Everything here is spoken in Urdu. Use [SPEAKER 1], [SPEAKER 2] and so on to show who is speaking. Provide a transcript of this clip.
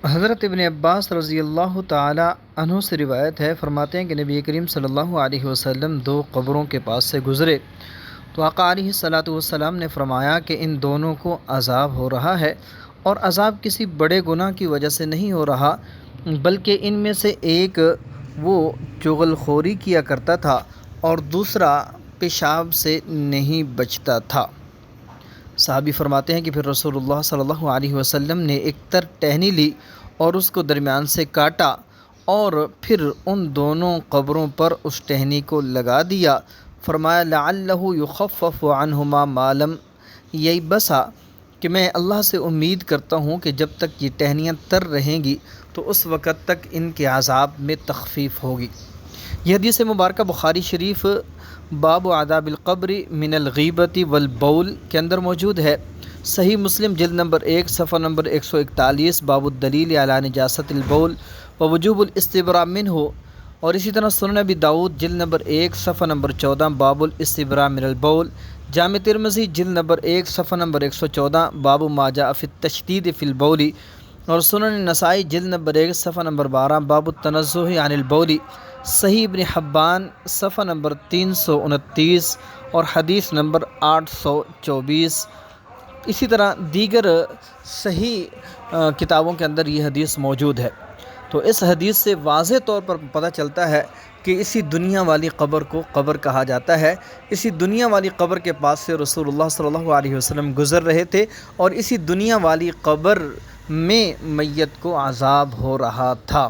[SPEAKER 1] حضرت ابن عباس رضی اللہ تعالی عنہ سے روایت ہے، فرماتے ہیں کہ نبی کریم صلی اللہ علیہ وسلم دو قبروں کے پاس سے گزرے تو آقا علیہ الصلاۃ والسلام نے فرمایا کہ ان دونوں کو عذاب ہو رہا ہے، اور عذاب کسی بڑے گناہ کی وجہ سے نہیں ہو رہا، بلکہ ان میں سے ایک وہ چغل خوری کیا کرتا تھا اور دوسرا پیشاب سے نہیں بچتا تھا۔ صحابی فرماتے ہیں کہ پھر رسول اللہ صلی اللہ علیہ وسلم نے ایک تر ٹہنی لی اور اس کو درمیان سے کاٹا، اور پھر ان دونوں قبروں پر اس ٹہنی کو لگا دیا۔ فرمایا لعلہ یخفف عنہما ما لم ییبسا، کہ میں اللہ سے امید کرتا ہوں کہ جب تک یہ ٹہنیاں تر رہیں گی تو اس وقت تک ان کے عذاب میں تخفیف ہوگی۔ یہ حدیث مبارکہ بخاری شریف باب عذاب القبر من الغیبت والبول کے اندر موجود ہے۔ صحیح مسلم جلد نمبر 1 صفحہ نمبر 141 باب الدلیل علی نجاست البول ووجوب الاستبراء منہ، اور اسی طرح سنن ابی داؤد جلد نمبر 1 صفحہ نمبر 14 باب الاستبراء من البول، جامع ترمذی جلد نمبر 1 صفحہ نمبر 114 باب ما جاء فی التشدید فی البول، اور سنن نسائی جلد نمبر 1 صفحہ نمبر 12 باب التنزہ عن البول، صحیح ابن حبان صفحہ نمبر 329 اور حدیث نمبر 824۔ اسی طرح دیگر صحیح کتابوں کے اندر یہ حدیث موجود ہے۔ تو اس حدیث سے واضح طور پر پتہ چلتا ہے کہ اسی دنیا والی قبر کو قبر کہا جاتا ہے۔ اسی دنیا والی قبر کے پاس سے رسول اللہ صلی اللہ علیہ وسلم گزر رہے تھے، اور اسی دنیا والی قبر میں میت کو عذاب ہو رہا تھا۔